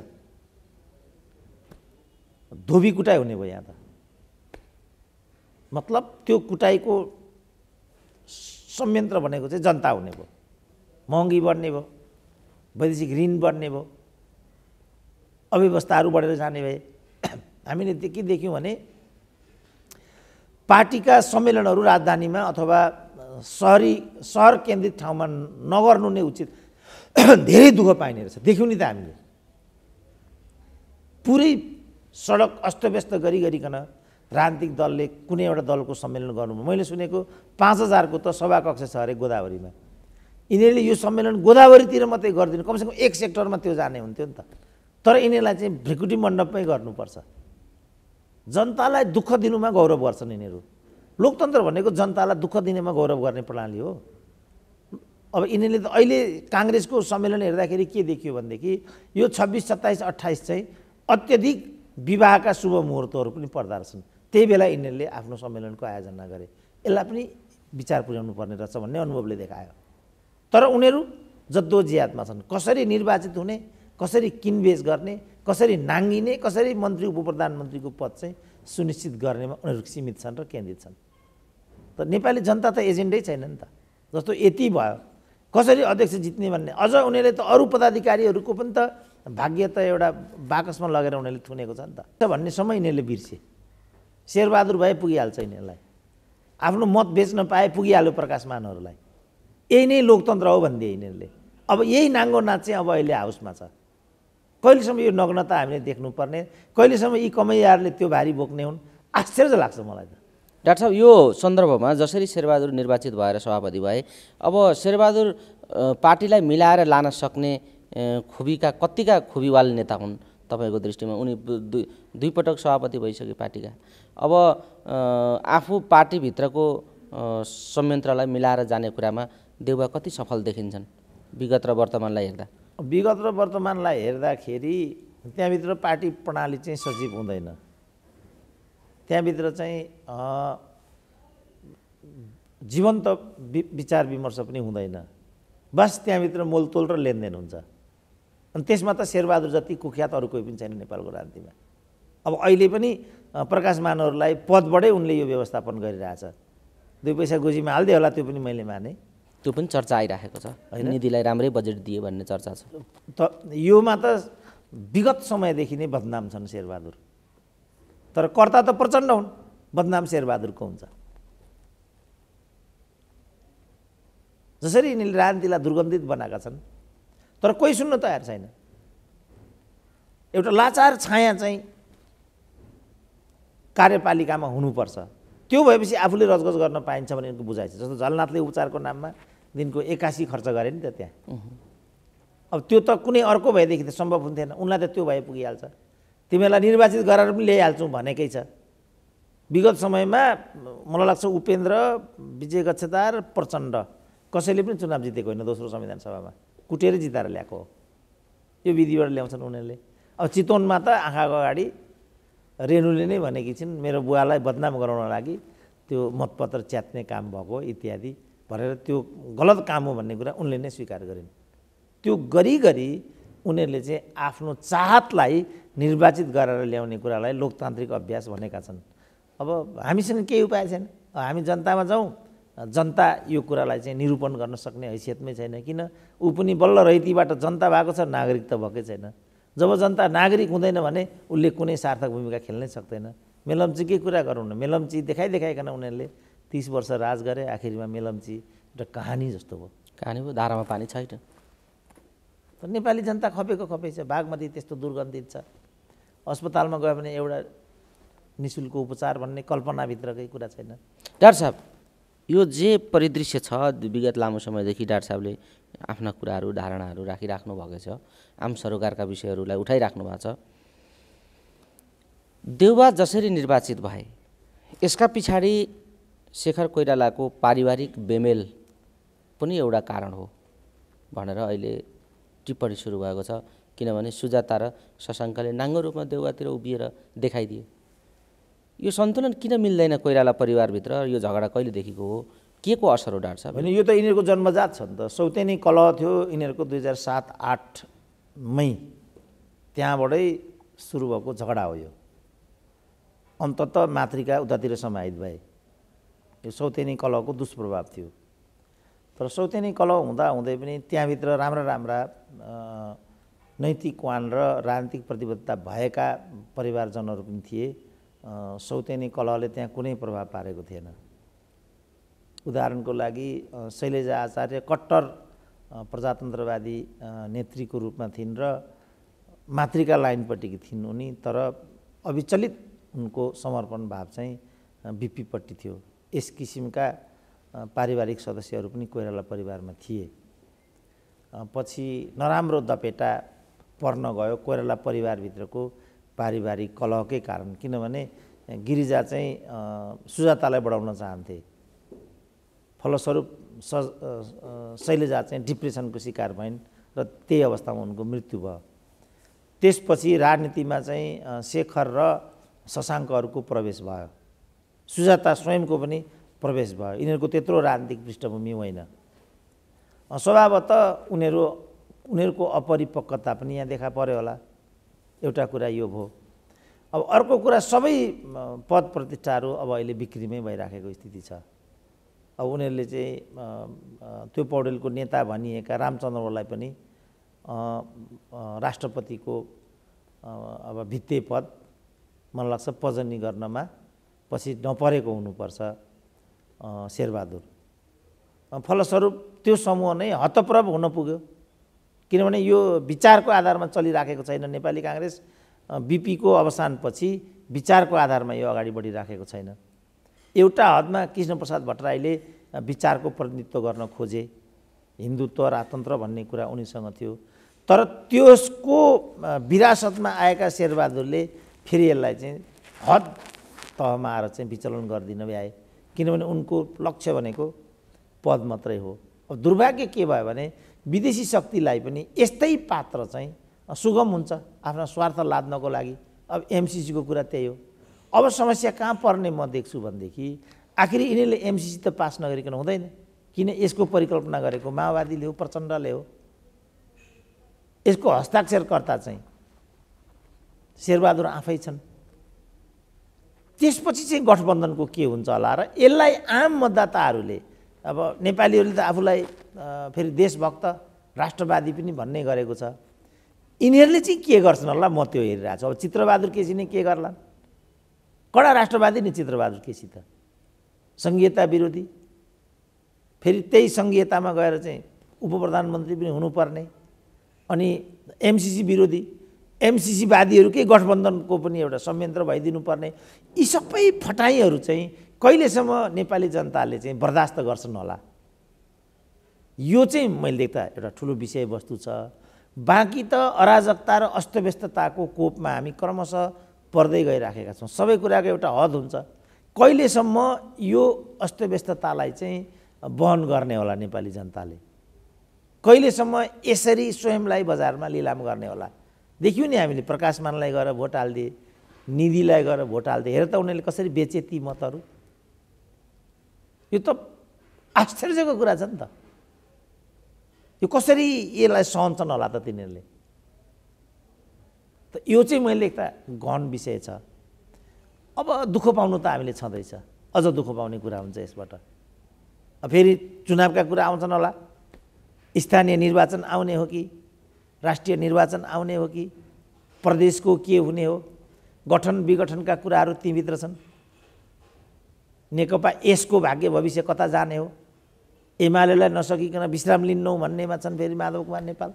धोबी कुटाइ हुने भयो यहाँ त, मतलब त्यो कुटाइको संयन्त्र भनेको चाहिँ जनता हुने भयो। महँगी बढ्ने भयो, वैदेशिक ऋण बढ्ने भयो, अव्यवस्थाहरू बढेर जाने भए। हामीले के देख्यौँ भने पार्टीका सम्मेलनहरू राजधानीमा अथवा सहर केन्द्रित ठाउँमा नगर्नु नै उचित, धेरै दुःख पाइने रहेछ। देख्यौँ नि त हामीले, पुरै सडक अस्तव्यस्त गरिकन राजनीतिक दलले कुनै एउटा दलको सम्मेलन गर्नु। मैले सुनेको 5000 त सभाकक्ष छ अरे गोदावरीमा। यिनीहरूले यो सम्मेलन गोदावरीतिर मात्रै गरिदिनु, कमसेकम एक सेक्टरमा त्यो जाने हुन्थ्यो नि त। तर यिनीहरूलाई चाहिँ भ्रिकुटी मण्डपमै गर्नुपर्छ। जनतालाई दुःख दिनुमा गौरव गर्छन् यिनीहरू। लोकतन्त्र भनेको जनतालाई दुःख दिनेमा गौरव गर्ने प्रणाली हो। अब यिनीहरूले त अहिले काङ्ग्रेसको सम्मेलन हेर्दाखेरि के देखियो भनेदेखि यो 26, 27, 28 चाहिँ अत्यधिक विवाहका शुभ मुहुर्तहरू पनि पर्दा रहेछन्। त्यही बेला यिनीहरूले आफ्नो सम्मेलनको आयोजना गरे। यसलाई पनि विचार पुर्याउनु पर्ने रहेछ भन्ने अनुभवले देखायो। तर उनीहरू जद्दोजियादमा छन्, कसरी निर्वाचित हुने, कसरी किनबेच गर्ने, कसरी नाङ्गिने, कसरी मन्त्री उपप्रधानमन्त्रीको पद चाहिँ सुनिश्चित गर्नेमा उनीहरू सीमित छन् र केन्द्रित छन्। त नेपाली जनता त एजेन्डै छैन नि त। जस्तो यति भयो, कसरी अध्यक्ष जित्ने भन्ने, अझ उनीहरूले त अरू पदाधिकारीहरूको पनि त भाग्य त एउटा बाकसमा लगेर उनीहरूले थुनेको छ नि त भन्ने समय यिनीहरूले बिर्से। शेरबहादुर भए पुगिहाल्छ यिनीहरूलाई, आफ्नो मत बेच्न पाए पुगिहाल्यो प्रकाशमानहरूलाई। यही नै लोकतन्त्र हो भनिदिए यिनीहरूले। अब यही नाङ्गो नाच चाहिँ अब अहिले हाउसमा छ। कहिलेसम्म यो नग्नता हामीले देख्नुपर्ने, कहिलेसम्म यी कमैयाहरूले त्यो भारी बोक्ने हुन्, आश्चर्य लाग्छ मलाई त। डाक्टर साहब, यो सन्दर्भमा जसरी शेरबहादुर निर्वाचित भएर सभापति भए, अब शेरबहादुर पार्टीलाई मिलाएर लान सक्ने खुबीका कतिका खुबीवाल नेता हुन् तपाईँको दृष्टिमा? उनी दुई पटक सभापति भइसके पार्टीका। अब आफू पार्टीभित्रको संयन्त्रलाई मिलाएर जाने कुरामा देउबा कति सफल देखिन्छन् विगत र वर्तमानलाई हेर्दा? विगत र वर्तमानलाई हेर्दाखेरि त्यहाँभित्र पार्टी प्रणाली चाहिँ सजीव हुँदैन। त्यहाँभित्र चाहिँ जीवन्त विचार विमर्श पनि हुँदैन। बस त्यहाँभित्र मोलतोल र लेनदेन हुन्छ। अनि त्यसमा त शेरबहादुर जति कुख्यात अरू कोही पनि छैन नेपालको राजनीतिमा। अब अहिले पनि प्रकाशमानहरूलाई पदबाटै उनले यो व्यवस्थापन गरिरहेछ। 2 पैसा गोजीमा हाल्दै होला, त्यो पनि मैले माने। त्यो पनि चर्चा आइरहेको छ, निधिलाई राम्रै बजेट दिए भन्ने चर्चा छ। त योमा त विगत समयदेखि नै बदनाम छन् शेरबहादुर। तर कर्ता त प्रचण्ड हुन्, बदनाम शेरबहादुरको हुन्छ। जसरी यिनीहरूले राजनीतिलाई दुर्गन्धित बनाएका छन्, तर कोही सुन्न तयार छैन। एउटा लाचार छाया चाहिँ कार्यपालिकामा हुनुपर्छ। त्यो भएपछि आफूले रजगज गर्न पाइन्छ भने यिनको बुझाइ छ। जस्तो झलनाथले उपचारको नाममा दिनको 81 खर्च गरे नि त त्यहाँ। अब त्यो त कुनै अर्को भएदेखि त सम्भव हुन्थेन, उनलाई त त्यो भए पुगिहाल्छ। तिमीलाई निर्वाचित गराएर पनि ल्याइहाल्छौँ भनेकै छ। विगत समयमा मलाई लाग्छ उपेन्द्र, विजय गच्छेदार, प्रचण्ड कसैले पनि चुनाव जितेको होइन दोस्रो संविधान सभामा, कुटेर जिताएर ल्याएको हो। यो विधिबाट ल्याउँछन् उनीहरूले। अब चितवनमा त आँखाको अगाडि रेणुले नै भनेकी छिन् मेरो बुवालाई बदनाम गराउन लागि त्यो मतपत्र च्यात्ने काम भएको इत्यादि भनेर त्यो गलत काम हो भन्ने कुरा उनले नै स्वीकार गरिन्। त्यो गरी उनीहरूले चाहिँ आफ्नो चाहतलाई निर्वाचित गरेर ल्याउने कुरालाई लोकतान्त्रिक अभ्यास भनेका छन्। अब हामीसँग केही उपाय छैन, हामी जनतामा जाउँ, जनता यो कुरालाई चाहिँ निरूपण गर्न सक्ने हैसियतमै छैन। किन ऊ पनि बल्ल रैतीबाट जनता भएको छ, नागरिक त भएकै छैन। जब जनता नागरिक हुँदैन भने उसले कुनै सार्थक भूमिका खेल्नै सक्दैन। मेलम्चीकै कुरा गरौँ न, मेलम्ची देखाइकन उनीहरूले 30 वर्ष राज गरे, आखिरमा मेलम्ची एउटा कहानी जस्तो भयो। कहानी भयो, धारामा पानी छैन। नेपाली जनता खपेको खपै छ। बागमती त्यस्तो दुर्गन्धित छ, अस्पतालमा गयो भने एउटा निःशुल्क उपचार भन्ने कल्पनाभित्रकै कुरा छैन। डाक्टर साहब, यो जे परिदृश्य छ विगत लामो समयदेखि डाक्टर साहबले आफ्ना कुराहरू धारणाहरू राखिराख्नु भएको छ, आम सरोकारका विषयहरूलाई उठाइराख्नु भएको छ। देउबा जसरी निर्वाचित भए यसका पछाडि शेखर कोइरालाको पारिवारिक बेमेल पनि एउटा कारण हो भनेर अहिले टिप्पणी सुरु भएको छ। किनभने सुजाता र शशाङ्कले नाङ्गो रूपमा देउबातिर उभिएर देखाइदिए। यो सन्तुलन किन मिल्दैन कोइराला परिवारभित्र? यो झगडा कहिलेदेखिको हो? के को असर हो डाक्टर साहब? होइन, यो त यिनीहरूको जन्मजात छ नि त। सौतेनी कलह थियो यिनीहरूको 2007-08 मै, त्यहाँबाटै सुरु भएको झगडा हो यो। अन्तत मातृका उतातिर समाहित भए। यो सौतेनी कलहको दुष्प्रभाव थियो। तर सौतेनी कलह हुँदै पनि त्यहाँभित्र राम्रा नैतिक वान र राजनीतिक प्रतिबद्धता भएका परिवारजनहरू पनि थिए। सौतेनी कलहले त्यहाँ कुनै प्रभाव पारेको थिएन। उदाहरणको लागि शैलजा आचार्य कट्टर प्रजातन्त्रवादी नेत्रीको रूपमा थिइन् र मातृका लाइनपट्टिकी थिइन् उनी, तर अविचलित उनको समर्पण भाव चाहिँ बिपीपट्टि थियो। यस किसिमका पारिवारिक सदस्यहरू पनि कोइराला परिवारमा थिए। पछि नराम्रो दपेटा पर्न गयो कोइराला परिवारभित्रको पारिवारिक कलहकै कारण। किनभने गिरिजा चाहिँ सुजातालाई बढाउन चाहन्थे, फलस्वरूप शैलजा चाहिँ डिप्रेसनको शिकार भइन् र त्यही अवस्थामा उनको मृत्यु भयो। त्यसपछि राजनीतिमा चाहिँ शेखर र शशाङ्कहरूको प्रवेश भयो, सुजाता स्वयंको पनि प्रवेश भयो। यिनीहरूको त्यत्रो राजनीतिक पृष्ठभूमि होइन। स्वभावतः उनीहरूको अपरिपक्वता पनि यहाँ देखा पर्यो होला। एउटा कुरा यो भयो। अब अर्को कुरा, सबै पद प्रतिष्ठाहरू अब अहिले बिक्रीमै भइराखेको स्थिति छ। अब उनीहरूले चाहिँ त्यो पौडेलको नेता भनिएका रामचन्द्रलाई पनि राष्ट्रपतिको अब भित्ते पद मलाई लाग्छ पजनी गर्नमा पछि नपरेको हुनुपर्छ शेरबहादुर। फलस्वरूप त्यो समूह नै हतप्रभ हुन पुग्यो। किनभने यो विचारको आधारमा चलिराखेको छैन। नेपाली काङ्ग्रेस बिपीको अवसानपछि विचारको आधारमा यो अगाडि बढिराखेको छैन। एउटा हदमा कृष्णप्रसाद भट्टराईले विचारको प्रतिनिधित्व गर्न खोजे, हिन्दुत्व राजतन्त्र भन्ने कुरा उनीसँग थियो। तर त्यसको विरासतमा आएका शेरबहादुरले फेरि यसलाई चाहिँ हद तहमा आएर चाहिँ विचलन गरिदिन भ्याए। किनभने उनको लक्ष्य भनेको पद मात्रै हो। अब दुर्भाग्य के भयो भने विदेशी शक्तिलाई पनि यस्तै पात्र चाहिँ सुगम हुन्छ आफ्ना स्वार्थ लाद्नको लागि। अब एमसीसीको कुरा त्यही हो। अब समस्या कहाँ पर्ने म देख्छु भनेदेखि आखिरी यिनीहरूले एमसीसी त पास नगरिकन हुँदैन। किन? यसको परिकल्पना गरेको माओवादीले हो, प्रचण्डले हो। यसको हस्ताक्षरकर्ता चाहिँ शेरबहादुर आफै छन्। त्यसपछि चाहिँ गठबन्धनको के हुन्छ होला र यसलाई आम मतदाताहरूले, अब नेपालीहरूले त आफूलाई फेरि देशभक्त राष्ट्रवादी पनि भन्ने गरेको छ। यिनीहरूले चाहिँ के गर्छन् होला म त्यो हेरिरहेको छु। अब चित्रबहादुर केसी नै के गर्लान्? कडा राष्ट्रवादी नि चित्रबहादुर केसी त सङ्घीयता विरोधी, फेरि त्यही सङ्घीयतामा गएर चाहिँ उपप्रधानमन्त्री पनि हुनुपर्ने, अनि एमसीसी विरोधी, एमसीसीवादीहरूकै गठबन्धनको पनि एउटा संयन्त्र भइदिनु पर्ने। यी सबै फटाइहरू चाहिँ कहिलेसम्म नेपाली जनताले चाहिँ बर्दास्त गर्छन् होला? यो चाहिँ मैले देख्दा एउटा ठुलो विषयवस्तु छ। बाँकी त अराजकता र अस्तव्यस्तताको कोपमा हामी क्रमशः पर्दै गइराखेका छौँ। सबै कुराको एउटा हद हुन्छ। कहिलेसम्म यो अस्तव्यस्ततालाई चाहिँ वहन गर्ने होला नेपाली जनताले? कहिलेसम्म यसरी स्वयंलाई बजारमा लिलाम गर्ने होला? देख्यौँ नि हामीले प्रकाशमानलाई गएर भोट हालिदिए, निधिलाई गएर भोट हालिदिए। हेर त उनीहरूले कसरी बेचे ती मतहरू। यो त आश्चर्यको कुरा छ नि त। यो कसरी यसलाई सहन्छन् होला त तिनीहरूले। त यो चाहिँ मैले एउटा गहन विषय छ। अब दुःख पाउनु त हामीले छँदैछ, अझ दुःख पाउने कुरा हुन्छ यसबाट। फेरि चुनावका कुरा आउँछन् होला, स्थानीय निर्वाचन आउने हो कि राष्ट्रिय निर्वाचन आउने हो कि प्रदेशको के हुने हो, गठन विगठनका कुराहरू तीभित्र छन्। नेकपा यसको भाग्य भविष्य कता जाने हो, एमालेलाई नसकिकन विश्राम लिन्नौ भन्नेमा छन् फेरि माधव कुमार नेपाल।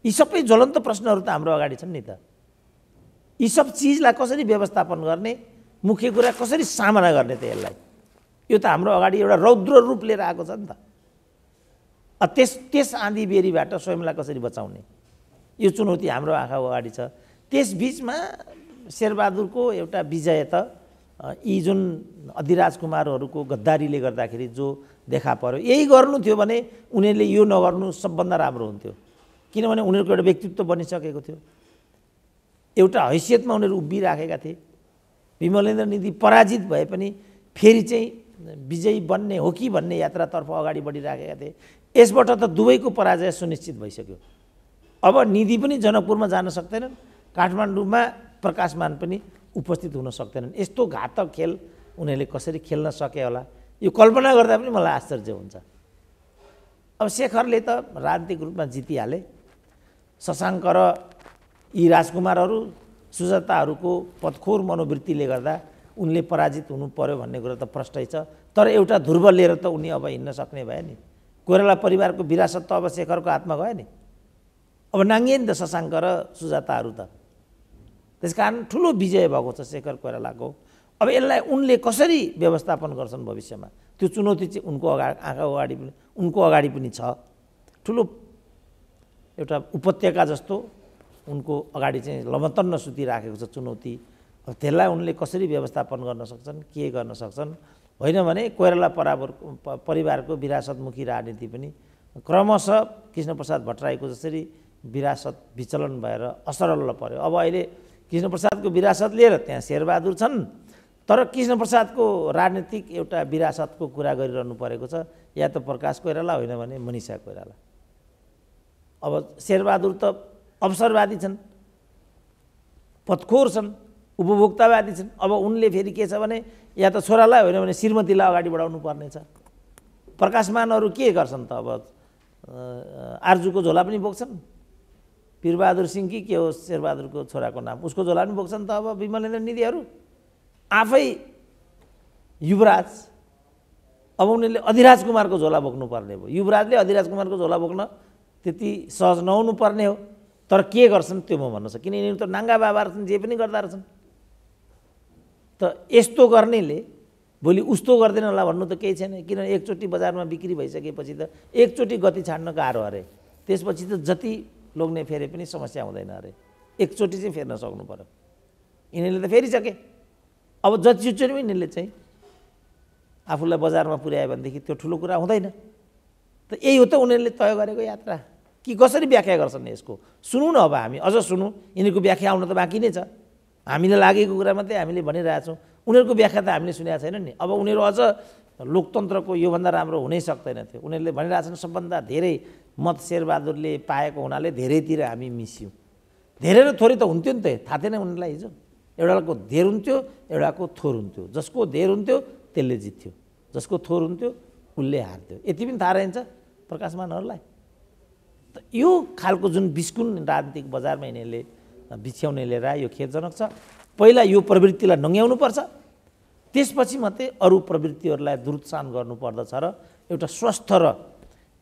यी सबै ज्वलन्त प्रश्नहरू त हाम्रो अगाडि छन् नि त। यी सब चिजलाई कसरी व्यवस्थापन गर्ने, मुख्य कुरा कसरी सामना गर्ने त यसलाई, यो त हाम्रो अगाडि एउटा रौद्र रूप लिएर आएको छ नि त। त्यस आँधी बेरीबाट स्वयंलाई कसरी बचाउने, यो चुनौती हाम्रो आँखा अगाडि छ। त्यसबिचमा शेरबहादुरको एउटा विजय त यी जुन अधिराज कुमारहरूको गद्दारीले गर्दाखेरि जो देखा पर्यो, यही गर्नु थियो भने उनीहरूले यो नगर्नु सबभन्दा राम्रो हुन्थ्यो। किनभने उनीहरूको एउटा व्यक्तित्व बनिसकेको थियो, एउटा हैसियतमा उनीहरू उभिराखेका थिए। विमलेन्द्र निधि पराजित भए पनि फेरि चाहिँ विजयी बन्ने हो कि भन्ने यात्रातर्फ अगाडि बढिराखेका थिए। यसबाट त दुवैको पराजय सुनिश्चित भइसक्यो। अब निधि पनि जनकपुरमा जान सक्दैनन्, काठमाडौँमा प्रकाशमान पनि उपस्थित हुन सक्दैनन्। यस्तो घातक खेल उनीहरूले कसरी खेल्न सके होला, यो कल्पना गर्दा पनि मलाई आश्चर्य हुन्छ। अब शेखरले त राजनीतिक रूपमा जितिहाले, शशाङ्क र यी राजकुमारहरू सुजाताहरूको पदखोर मनोवृत्तिले गर्दा उनले पराजित हुनु पर्यो भन्ने कुरा त प्रष्टै छ। तर एउटा ध्रुव लिएर त उनी अब हिँड्न सक्ने भए नि। कोइराला परिवारको विरासत त अब शेखरको हातमा गयो नि। अब नाङ्गिए नि त शशाङ्क र सुजाताहरू त। त्यसकारण ठुलो विजय भएको छ शेखर कोइरालाको। अब यसलाई उनले कसरी व्यवस्थापन गर्छन् भविष्यमा, त्यो चुनौती चाहिँ उनको अगाडि पनि छ। ठुलो एउटा उपत्यका जस्तो उनको अगाडि चाहिँ लमतन्न सुतिराखेको छ चुनौती। अब त्यसलाई उनले कसरी व्यवस्थापन गर्न सक्छन्, के गर्न सक्छन्। होइन भने कोइराला परिवारको विरासतमुखी राजनीति पनि क्रमशः कृष्णप्रसाद भट्टराईको जसरी विरासत विचलन भएर असरल पर्यो। अब अहिले कृष्णप्रसादको विरासत लिएर त्यहाँ शेरबहादुर छन्, तर कृष्णप्रसादको राजनीतिक एउटा विरासतको कुरा गरिरहनु परेको छ, या त प्रकाश कोइराला होइन भने मनिषा कोइराला। अब शेरबहादुर त अवसरवादी छन्, पदखोर छन्, उपभोक्तावादी छन्। अब उनले फेरि के छ भने या त छोरालाई होइन भने श्रीमतीलाई अगाडि बढाउनु पर्नेछ। प्रकाशमानहरू के गर्छन् त, अब आर्जुको झोला पनि बोक्छन्। वीरबहादुर सिंह कि के हो शेरबहादुरको छोराको नाम, उसको झोला पनि बोक्छन् त अब विमलेन्द्र निधिहरू। आफै युवराज, अब उनीहरूले अधिराज कुमारको झोला बोक्नु पर्ने भयो। युवराजले अधिराज कुमारको झोला बोक्न त्यति सहज नहुनु पर्ने हो। तर के गर्छन् त्यो म भन्न सक्छु, किन यिनीहरू त नाङ्गा बाबाहरू छन्, जे पनि गर्दा रहेछन्। त यस्तो गर्नेले भोलि उस्तो गर्दैन होला भन्नु त केही छैन। किन एकचोटि बजारमा बिक्री भइसकेपछि त एकचोटि गति छाड्न गाह्रो अरे, त्यसपछि त जति लोग्ने फेरे पनि समस्या हुँदैन अरे। एकचोटि चाहिँ फेर्न सक्नु पर्यो। यिनीहरूले त फेरिसके। अब जतिचोटि पनि यिनीहरूले चाहिँ आफूलाई बजारमा पुर्यायो भनेदेखि त्यो ठुलो कुरा हुँदैन। त यही हो त उनीहरूले तय गरेको यात्रा। कि कसरी व्याख्या गर्छन् यसको सुनौँ न। अब हामी अझ सुनौँ, यिनीहरूको व्याख्या आउन त बाँकी नै छ। हामीलाई लागेको कुरा मात्रै हामीले भनिरहेछौँ, उनीहरूको व्याख्या त हामीले सुनेका छैन नि। अब उनीहरू अझ लोकतन्त्रको योभन्दा राम्रो हुनै सक्दैन थियो। उनीहरूले भनिरहेछन् सबभन्दा धेरै मत शेरबहादुरले पाएको हुनाले धेरैतिर हामी मिस्यौँ। धेरै र थोरै त हुन्थ्यो नि त, थाहा थिएन उनीहरूलाई हिजो। एउटाको धेर हुन्थ्यो, एउटाको थोर हुन्थ्यो। जसको धेर हुन्थ्यो त्यसले जित्थ्यो, जसको थोर हुन्थ्यो उसले हार्थ्यो। यति पनि थाहा रहन्छ प्रकाशमानहरूलाई। त यो खालको जुन बिस्कुन राजनीतिक बजारमा यिनीहरूले बिछ्याउने लिएर यो खेदजनक छ। पहिला यो प्रवृत्तिलाई नङ्ग्याउनुपर्छ, त्यसपछि मात्रै अरू प्रवृत्तिहरूलाई दुरुत्सान गर्नुपर्दछ र एउटा स्वस्थ र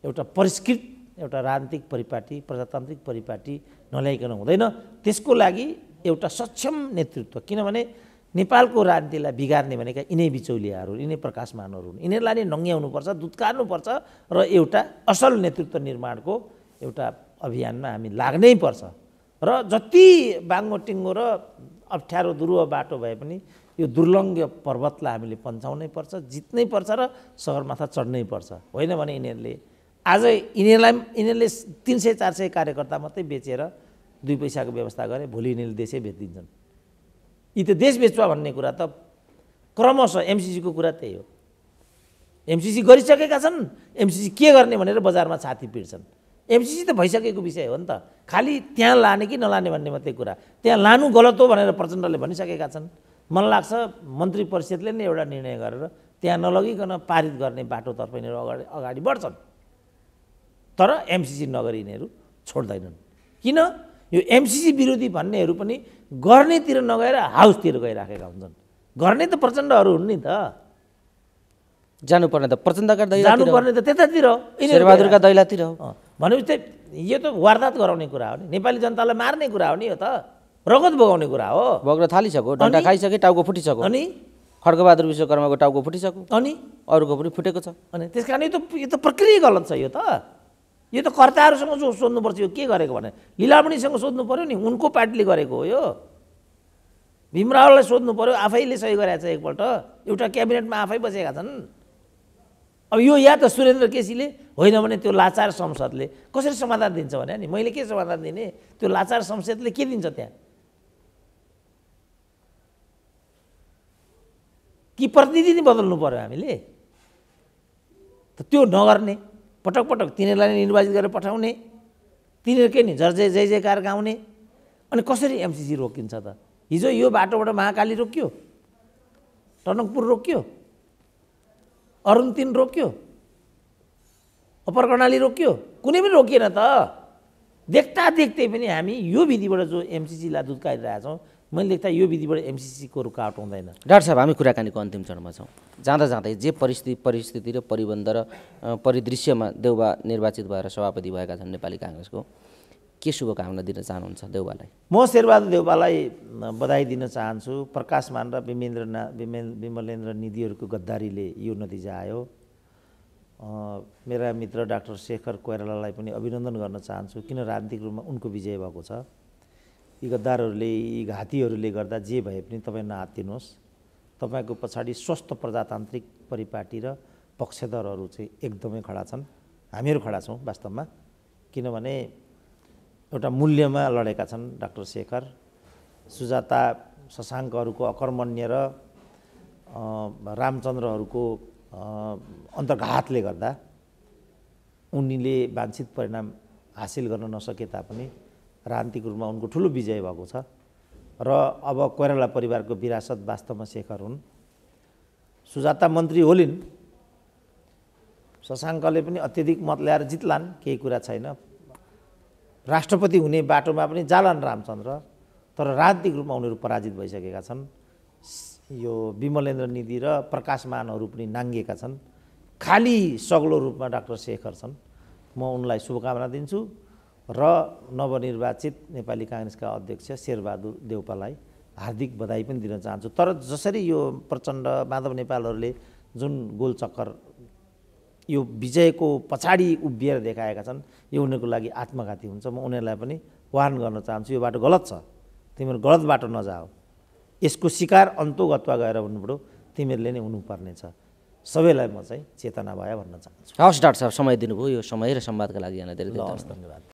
एउटा परिष्कृत एउटा राजनीतिक परिपाटी, प्रजातान्त्रिक परिपाटी नल्याइकन हुँदैन। त्यसको लागि एउटा सक्षम नेतृत्व, किनभने नेपालको राजनीतिलाई बिगार्ने भनेका यिनै बिचौलियाहरू, यिनै प्रकाशमानहरू हुन्। यिनीहरूलाई नै नङ्ग्याउनुपर्छ, दुत्कार्नुपर्छ र एउटा असल नेतृत्व निर्माणको एउटा अभियानमा हामी लाग्नै पर्छ। र जति बाङ्गोटिङ्गो र अप्ठ्यारो दुरुह बाटो भए पनि यो दुर्लङ्घ्य पर्वतलाई हामीले पन्छाउनै पर्छ, जित्नै पर्छ र सगरमाथा चढ्नै पर्छ। होइन भने यिनीहरूले आज यिनीहरूले 300-400 कार्यकर्ता मात्रै बेचेर 2 पैसाको व्यवस्था गरे, भोलि यिनीहरूले देशै बेचिदिन्छन्। यी त देश बेच्वा भन्ने कुरा त क्रमशः एमसिसीको कुरा त्यही हो। एमसिसी गरिसकेका छन्, एमसिसी के गर्ने भनेर बजारमा छाती पिट्छन्। एमसिसी त भइसकेको विषय हो नि त, खालि त्यहाँ लाने कि नलाने भन्ने मात्रै कुरा। त्यहाँ लानु गलत हो भनेर प्रचण्डले भनिसकेका छन्। मलाई लाग्छ मन्त्री परिषदले नै एउटा निर्णय गरेर त्यहाँ नलगिकन पारित गर्ने बाटोतर्फ यिनीहरू अगाडि बढ्छन्। तर एमसिसी नगरी यिनीहरू छोड्दैनन्। किन? यो एमसिसी विरोधी भन्नेहरू पनि गर्नेतिर नगएर हाउसतिर गइराखेका हुन्छन्। गर्ने त प्रचण्डहरू हुन् नि त, जानुपर्ने त प्रचण्डका दैलातिर, जानुपर्ने त त्यतातिर हो, शेरबहादुरका दैलातिर हो। भनेपछि त यो त वारदात गराउने कुरा हो नि, नेपाली जनतालाई मार्ने कुरा हो नि, यो त रगत बगाउने कुरा हो। बग्न थालिसक्यो, डन्डा खाइसके, टाउको फुटिसक्यो। अनि खड्गबहादुर विश्वकर्माको टाउको फुटिसक्यो, अनि अरूको पनि फुटेको छ। अनि त्यस कारण यो त प्रक्रिया गलत छ। यो त कर्ताहरूसँग जो सोध्नुपर्छ यो के गरेको भने लीलामणिसँग सोध्नु पर्यो नि, उनको पार्टीले गरेको हो यो। भीमरावलाई सोध्नु पर्यो, आफैले सही गरेको छ एकपल्ट, एउटा क्याबिनेटमा आफै बसेका छन्। अब यो या त सुरेन्द्र केसीले, होइन भने त्यो लाचार संसदले कसरी समाधान दिन्छ भने नि मैले के समाधान दिने, त्यो लाचार संसदले के दिन्छ त्यहाँ? कि प्रतिनिधि नै बदल्नु पर्यो हामीले? त त्यो नगर्ने, पटक पटक तिनीहरूलाई निर्वाचित गरेर पठाउने, तिनीहरूकै नि जय जयकार गाउने, अनि कसरी एमसिसी रोकिन्छ त? हिजो यो बाटोबाट महाकाली रोकियो, टनकपुर रोकियो, अरुण 3 रोकियो, अप्पर कर्णाली रोकियो, कुनै पनि रोकिएन त। देख्दा देख्दै पनि हामी यो विधिबाट जो एमसिसीलाई दुधकाइरहेछौँ, मैले देख्दा यो विधिबाट एमसिसीको रुकावट हुँदैन। डाक्टर साहब, हामी कुराकानीको अन्तिम चरणमा छौँ। जाँदा जाँदै जे परिस्थिति र परिबन्ध र परिदृश्यमा देउबा निर्वाचित भएर सभापति भएका छन् नेपाली काङ्ग्रेसको, के शुभकामना दिन चाहनुहुन्छ देउबालाई? म शेरबहादुर देउबालाई बधाई दिन चाहन्छु। प्रकाश मान र विमलेन्द्र निधिहरूको गद्दारीले यो नतिजा आयो। मेरा मित्र डाक्टर शेखर कोइरालालाई पनि अभिनन्दन गर्न चाहन्छु, किन राजनीतिक रूपमा उनको विजय भएको छ। यी गद्दारहरूले, यी घातीहरूले गर्दा जे भए पनि तपाईँ नहात्तिनुहोस्। तपाईँको पछाडि स्वस्थ प्रजातान्त्रिक परिपाटी र पक्षधरहरू चाहिँ एकदमै खडा छन्। हामीहरू खडा छौँ वास्तवमा, किनभने एउटा मूल्यमा लडेका छन् डाक्टर शेखर। सुजाता शशाङ्कहरूको अकर्मण्य र रामचन्द्रहरूको अन्तर्घातले गर्दा उनीले वाञ्छित परिणाम हासिल गर्न नसके तापनि राजनीतिक रूपमा उनको ठुलो विजय भएको छ। र अब कोइराला परिवारको विरासत वास्तवमा शेखर हुन्। सुजाता मन्त्री होलिन्, शशाङ्कले पनि अत्यधिक मत ल्याएर जित्लान्, केही कुरा छैन। राष्ट्रपति हुने बाटोमा पनि जालान् रामचन्द्र, तर राजनीतिक रूपमा उनीहरू पराजित भइसकेका छन्। यो विमलेन्द्र निधि र प्रकाश मानहरू पनि नाङ्गिएका छन्। खाली सग्लो रूपमा डाक्टर शेखर छन्। म उनलाई शुभकामना दिन्छु र नवनिर्वाचित नेपाली काङ्ग्रेसका अध्यक्ष शेरबहादुर देउपालाई हार्दिक बधाई पनि दिन चाहन्छु। तर जसरी यो प्रचण्ड माधव नेपालहरूले जुन गोलचक्कर यो विजयको पछाडि उभिएर देखाएका छन्, यो उनीहरूको लागि आत्मघाती हुन्छ। म उनीहरूलाई पनि वार्न गर्न चाहन्छु, यो बाटो गलत छ, तिमीहरू गलत बाटो नजाऊ। यसको शिकार अन्तोगत्वा गएर भन्नुपऱ्यो, तिमीहरूले नै हुनुपर्नेछ। सबैलाई म चाहिँ चेतना भयो भन्न चाहन्छु। हवस् डाक्टर साहब, समय दिनुभयो। यो समय र संवादका लागि यहाँलाई धेरै धेरै धन्यवाद।